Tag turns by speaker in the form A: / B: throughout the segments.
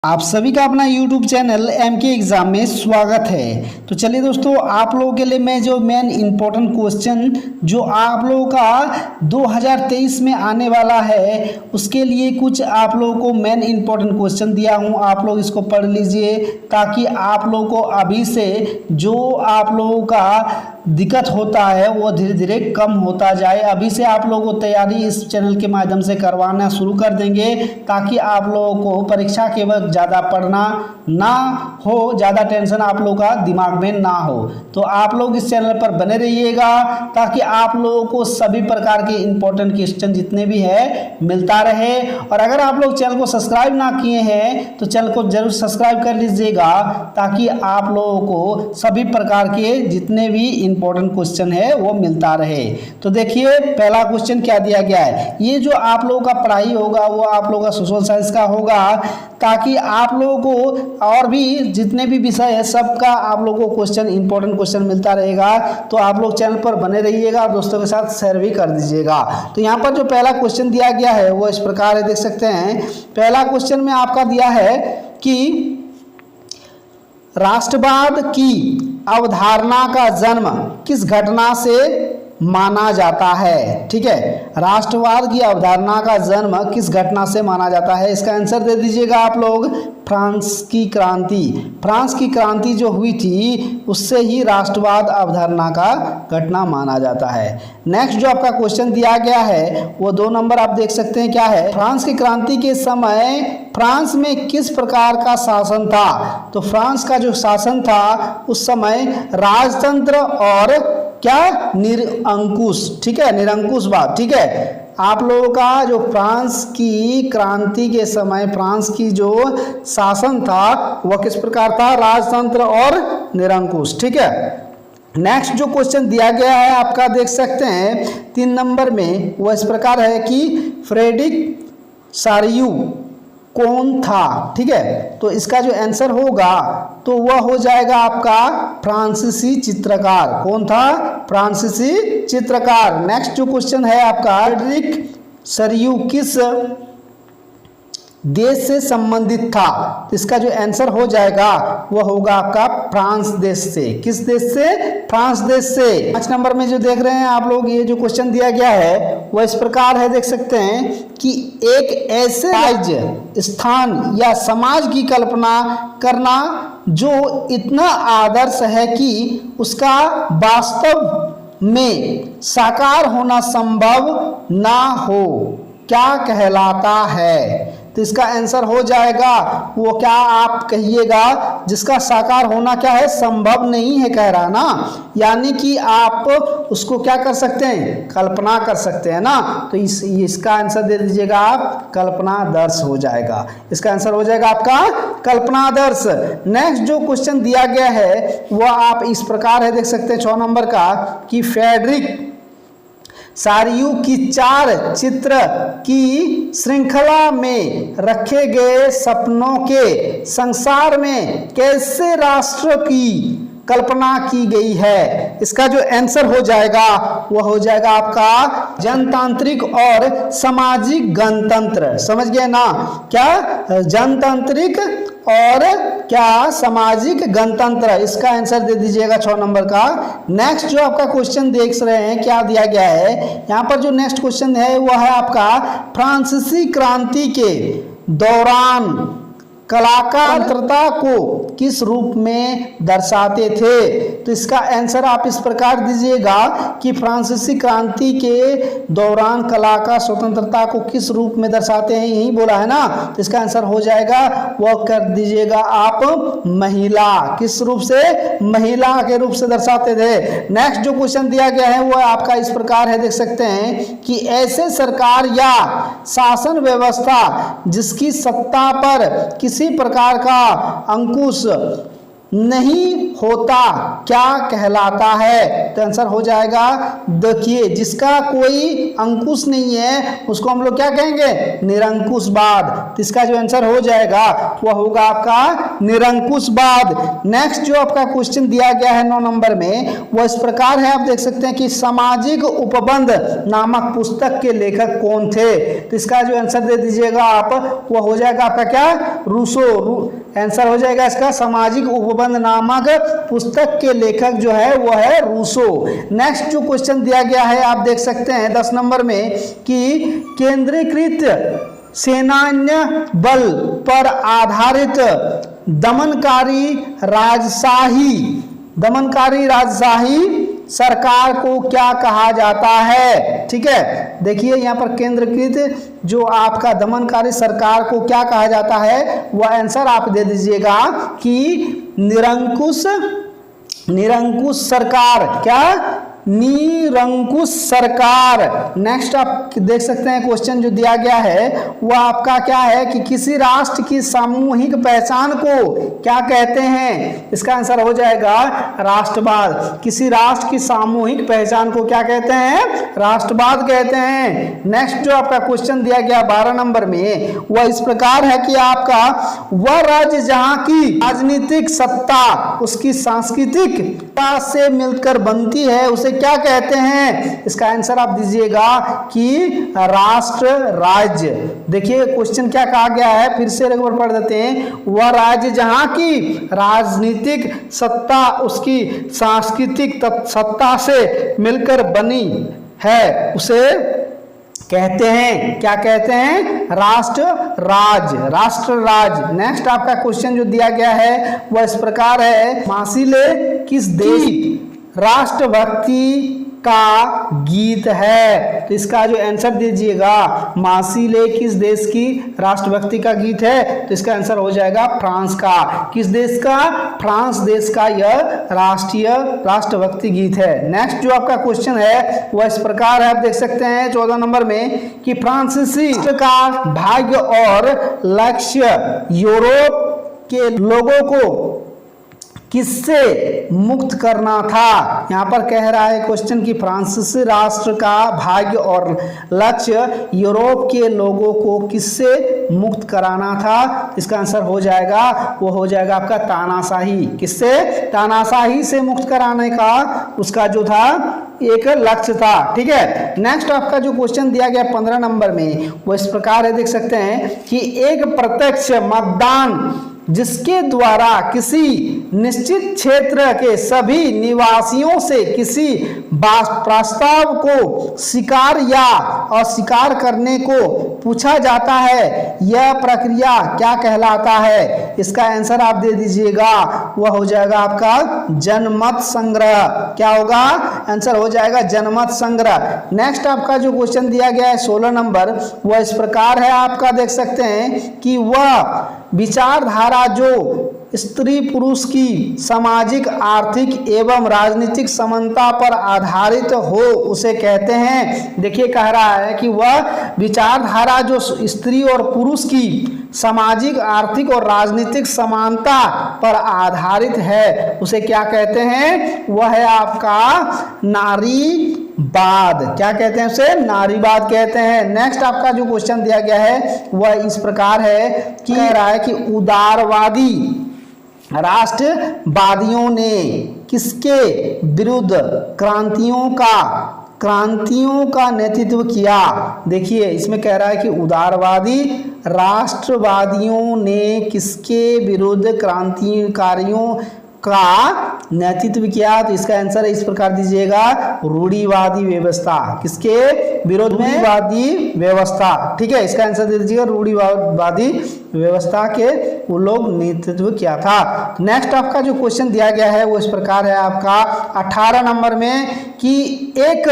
A: आप सभी का अपना YouTube चैनल MK एग्ज़ाम में स्वागत है। तो चलिए दोस्तों, आप लोगों के लिए मैं जो मेन इम्पोर्टेंट क्वेश्चन जो आप लोगों का 2023 में आने वाला है उसके लिए कुछ आप लोगों को मेन इम्पोर्टेंट क्वेश्चन दिया हूं। आप लोग इसको पढ़ लीजिए ताकि आप लोगों को अभी से जो आप लोगों का दिक्कत होता है वो धीरे धीरे कम होता जाए। अभी से आप लोगों को तैयारी इस चैनल के माध्यम से करवाना शुरू कर देंगे ताकि आप लोगों को परीक्षा के वक्त ज़्यादा पढ़ना ना हो, ज़्यादा टेंशन आप लोगों का दिमाग में ना हो। तो आप लोग इस चैनल पर बने रहिएगा ताकि आप लोगों को सभी प्रकार के इंपॉर्टेंट क्वेश्चन जितने भी है मिलता रहे। और अगर आप लोग चैनल को सब्सक्राइब ना किए हैं तो चैनल को जरूर सब्सक्राइब कर लीजिएगा ताकि आप लोगों को सभी प्रकार के जितने भी इंपॉर्टेंट क्वेश्चन है वो मिलता रहे। तो देखिए पहला क्वेश्चन क्या दिया गया है। ये जो आप लोगों का पढ़ाई होगा वो आप लोगों का सोशल साइंस का होगा ताकि आप लोगों को और भी जितने भी विषय है सबका आप लोगों को क्वेश्चन इंपॉर्टेंट क्वेश्चन मिलता रहेगा। तो आप लोग चैनल पर बने रहिएगा और दोस्तों के साथ शेयर भी कर दीजिएगा। तो यहाँ पर जो पहला क्वेश्चन दिया गया है वो इस प्रकार है, देख सकते हैं। पहला क्वेश्चन में आपका दिया है कि राष्ट्रवाद की अवधारणा का जन्म किस घटना से माना जाता है। ठीक है, राष्ट्रवाद की अवधारणा का जन्म किस घटना से माना जाता है। इसका आंसर दे दीजिएगा आप लोग, फ्रांस की क्रांति। फ्रांस की क्रांति जो हुई थी उससे ही राष्ट्रवाद अवधारणा का घटना माना जाता है। नेक्स्ट जो आपका क्वेश्चन दिया गया है वो 2 नंबर आप देख सकते हैं क्या है। फ्रांस की क्रांति के समय फ्रांस में किस प्रकार का शासन था। तो फ्रांस का जो शासन था उस समय राजतंत्र और क्या निरंकुश। ठीक है, निरंकुशवाद। ठीक है, आप लोगों का जो फ्रांस की क्रांति के समय फ्रांस की जो शासन था वह किस प्रकार था, राजतंत्र और निरंकुश। ठीक है, नेक्स्ट जो क्वेश्चन दिया गया है आपका देख सकते हैं 3 नंबर में, वह इस प्रकार है कि फ्रेडरिक चारियू कौन था। ठीक है, तो इसका जो आंसर होगा तो वह हो जाएगा आपका फ्रांसीसी चित्रकार। कौन था, फ्रांसीसी चित्रकार। नेक्स्ट जो क्वेश्चन है आपका, फ्रेडरिक चारियू किस देश से संबंधित था। तो इसका जो आंसर हो जाएगा वह होगा आपका फ्रांस देश से। किस देश से, फ्रांस देश से। 5 नंबर में जो देख रहे हैं आप लोग, ये जो क्वेश्चन दिया गया है वह इस प्रकार है, देख सकते हैं कि एक ऐसे राज्य, स्थान या समाज की कल्पना करना जो इतना आदर्श है कि उसका वास्तव में साकार होना संभव ना हो, क्या कहलाता है। तो इसका आंसर हो जाएगा वो क्या आप कहिएगा, जिसका साकार होना क्या है, संभव नहीं है कह रहा ना, यानी कि आप उसको क्या कर सकते हैं, कल्पना कर सकते हैं ना। तो इसका आंसर दे दीजिएगा आप, कल्पनादर्श हो जाएगा। इसका आंसर हो जाएगा आपका कल्पनादर्श। नेक्स्ट जो क्वेश्चन दिया गया है वह आप इस प्रकार है, देख सकते हैं 6 नंबर का, कि फ्रेडरिक चारियू की 4 चित्र की श्रृंखला में रखे गए सपनों के संसार में कैसे राष्ट्र की कल्पना की गई है। इसका जो आंसर हो जाएगा वह हो जाएगा आपका जनतांत्रिक और सामाजिक गणतंत्र। समझ गए ना, क्या जनतांत्रिक और क्या सामाजिक गणतंत्र। इसका आंसर दे दीजिएगा 6 नंबर का। नेक्स्ट जो आपका क्वेश्चन देख रहे हैं क्या दिया गया है यहाँ पर, जो नेक्स्ट क्वेश्चन है वह है आपका फ्रांसीसी क्रांति के दौरान कलाकार स्वतंत्रता को किस रूप में दर्शाते थे। तो इसका आंसर आप इस प्रकार दीजिएगा कि फ्रांसीसी क्रांति के दौरान कलाकार स्वतंत्रता को किस रूप में दर्शाते हैं, यही बोला है ना। तो इसका आंसर हो जाएगा वह कर दीजिएगा आप, महिला। किस रूप से, महिला के रूप से दर्शाते थे। नेक्स्ट जो क्वेश्चन दिया गया है वह आपका इस प्रकार है, देख सकते हैं कि ऐसे सरकार या शासन व्यवस्था जिसकी सत्ता पर किसी प्रकार का अंकुश नहीं होता क्या कहलाता है। तो आंसर हो जाएगा, देखिए जिसका कोई अंकुश नहीं है उसको हम लोग क्या कहेंगे, निरंकुशवाद। तो इसका जो आंसर हो जाएगा वह होगा आपका निरंकुशवाद। नेक्स्ट जो आपका क्वेश्चन दिया गया है 9 नंबर में वो इस प्रकार है, आप देख सकते हैं कि सामाजिक उपबंध नामक पुस्तक के लेखक कौन थे। तो इसका जो आंसर दे दीजिएगा आप, वो हो जाएगा आपका क्या, रूसो। आंसर हो जाएगा इसका सामाजिक उपबंध नामक पुस्तक के लेखक जो है वो है रूसो। नेक्स्ट जो क्वेश्चन दिया गया है आप देख सकते हैं 10 नंबर में कि केंद्रीकृत सेनान्य बल पर आधारित दमनकारी राजशाही सरकार को क्या कहा जाता है। ठीक है, देखिए यहाँ पर केंद्रीकृत जो आपका दमनकारी सरकार को क्या कहा जाता है, वह आंसर आप दे दीजिएगा कि निरंकुश सरकार। क्या, निरंकुश सरकार। नेक्स्ट आप देख सकते हैं क्वेश्चन जो दिया गया है वो आपका क्या है कि किसी राष्ट्र की सामूहिक पहचान को क्या कहते हैं। इसका आंसर हो जाएगा राष्ट्रवाद। किसी राष्ट्र की सामूहिक पहचान को क्या कहते हैं, राष्ट्रवाद कहते हैं। नेक्स्ट जो आपका क्वेश्चन दिया गया 12 नंबर में वह इस प्रकार है कि आपका वह राज्य जहां की राजनीतिक सत्ता उसकी सांस्कृतिक से मिलकर बनती है उसे क्या कहते हैं। इसका आंसर आप दीजिएगा कि राष्ट्र राज्य। देखिए क्वेश्चन क्या कहा गया है, फिर से एक बार पढ़ देते हैं। वह राज्य जहां की राजनीतिक सत्ता उसकी सांस्कृतिक सत्ता से मिलकर बनी है उसे कहते हैं, क्या कहते हैं, राष्ट्र राज्य। नेक्स्ट आपका क्वेश्चन जो दिया गया है वह इस प्रकार है, मासिले किस देश राष्ट्रभक्ति का गीत है। तो इसका जो आंसर दीजिएगा, मासिले किस देश की राष्ट्रभक्ति का गीत है। तो इसका आंसर हो जाएगा फ्रांस का। किस देश का, फ्रांस देश का यह राष्ट्रीय राष्ट्रभक्ति गीत है। नेक्स्ट जो आपका क्वेश्चन है वह इस प्रकार है, आप देख सकते हैं 14 नंबर में कि फ्रांसीसी का भाग्य और लक्ष्य यूरोप के लोगों को किससे मुक्त करना था। यहाँ पर कह रहा है क्वेश्चन कि फ्रांसीसी राष्ट्र का भाग्य और लक्ष्य यूरोप के लोगों को किससे मुक्त कराना था। इसका आंसर हो जाएगा, वो हो जाएगा आपका तानाशाही। किससे, तानाशाही से मुक्त कराने का उसका जो था एक लक्ष्य था। ठीक है, नेक्स्ट आपका जो क्वेश्चन दिया गया 15 नंबर में वो इस प्रकार है, देख सकते हैं कि एक प्रत्यक्ष मतदान जिसके द्वारा किसी निश्चित क्षेत्र के सभी निवासियों से किसी प्रस्ताव को स्वीकार या अस्वीकार करने को पूछा जाता है, यह प्रक्रिया क्या कहलाता है। इसका आंसर आप दे दीजिएगा, वह हो जाएगा आपका जनमत संग्रह। क्या होगा, आंसर हो जाएगा जनमत संग्रह। नेक्स्ट आपका जो क्वेश्चन दिया गया है 16 नंबर वह इस प्रकार है, आपका देख सकते हैं कि वह विचारधारा जो स्त्री पुरुष की सामाजिक आर्थिक एवं राजनीतिक समानता पर आधारित हो उसे कहते हैं। देखिए कह रहा है कि वह विचारधारा जो स्त्री और पुरुष की सामाजिक आर्थिक और राजनीतिक समानता पर आधारित है उसे क्या कहते हैं, वह है आपका नारीवाद। क्या कहते हैं उसे, नारीवाद कहते हैं। नेक्स्ट आपका जो क्वेश्चन दिया गया है वह इस प्रकार है कि कह रहा है कि उदारवादी राष्ट्रवादियों ने किसके विरुद्ध क्रांतियों का नेतृत्व किया। देखिए इसमें कह रहा है कि उदारवादी राष्ट्रवादियों ने किसके विरुद्ध क्रांतिकारियों का नेतृत्व किया। तो इसका आंसर इस प्रकार दीजिएगा, रूढ़िवादी व्यवस्था। किसके विरोध में, रूढ़िवादी व्यवस्था। ठीक है, इसका आंसर दे दीजिएगा, रूढ़िवादी व्यवस्था के वो लोग नेतृत्व किया था। नेक्स्ट आपका जो क्वेश्चन दिया गया है वो इस प्रकार है आपका 18 नंबर में कि एक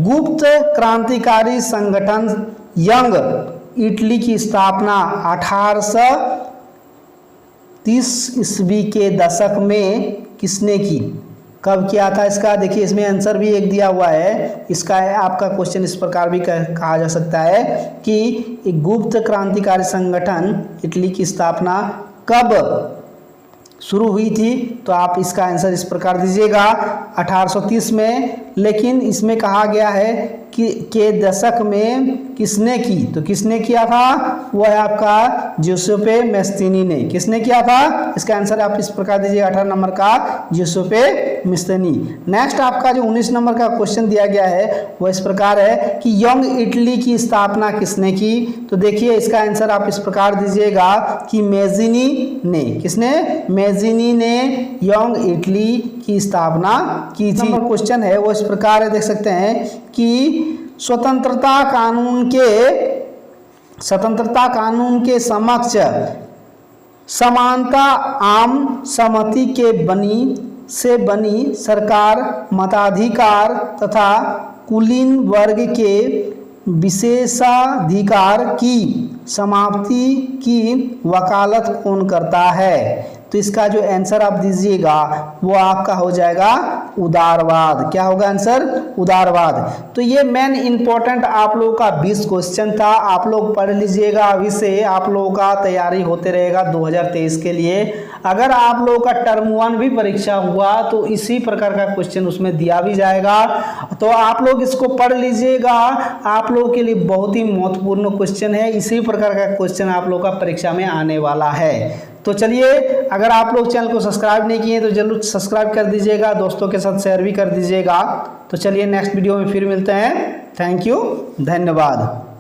A: गुप्त क्रांतिकारी संगठन यंग इटली की स्थापना 1830 ईस्वी के दशक में किसने की, कब किया था। इसका देखिए इसमें आंसर भी एक दिया हुआ है। इसका आपका क्वेश्चन इस प्रकार भी कहा जा सकता है कि एक गुप्त क्रांतिकारी संगठन इटली की स्थापना कब शुरू हुई थी। तो आप इसका आंसर इस प्रकार दीजिएगा 1830 में। लेकिन इसमें कहा गया है के दशक में किसने की? तो किसने किया था? वो है आपका जिउसेppe मैस्तिनी ने। किसने किया था? इसका आंसर आप इस प्रकार दीजिए 18 नंबर का जिउसेppe मैस्तिनी। नेक्स्ट आपका जो 19 नंबर का क्वेश्चन दिया गया है वो इस प्रकार है कि यंग इटली की स्थापना किसने की? तो देखिए इसका आंसर आप इस प्रकार दीजिएगा कि मैज़िनी ने। किसने? मैज़िनी ने यंग इटली की स्थापना की थी। नंबर क्वेश्चन है वो इस प्रकार है, देख सकते हैं कि स्वतंत्रता कानून के समक्ष समानता आम सहमति के बनी सरकार मताधिकार तथा कुलीन वर्ग के विशेषाधिकार की समाप्ति की वकालत कौन करता है? तो इसका जो आंसर आप दीजिएगा वो आपका हो जाएगा उदारवाद। क्या होगा आंसर? उदारवाद। तो ये मेन इंपॉर्टेंट आप लोगों का 20 क्वेश्चन था, आप लोग पढ़ लीजिएगा। अभी से आप लोगों का तैयारी होते रहेगा 2023 के लिए। अगर आप लोगों का टर्म 1 भी परीक्षा हुआ तो इसी प्रकार का क्वेश्चन उसमें दिया भी जाएगा, तो आप लोग इसको पढ़ लीजिएगा। आप लोगों के लिए बहुत ही महत्वपूर्ण क्वेश्चन है, इसी प्रकार का क्वेश्चन आप लोगों का परीक्षा में आने वाला है। तो चलिए, अगर आप लोग चैनल को सब्सक्राइब नहीं किए तो जरूर सब्सक्राइब कर दीजिएगा, दोस्तों के साथ शेयर भी कर दीजिएगा। तो चलिए नेक्स्ट वीडियो में फिर मिलते हैं। थैंक यू, धन्यवाद।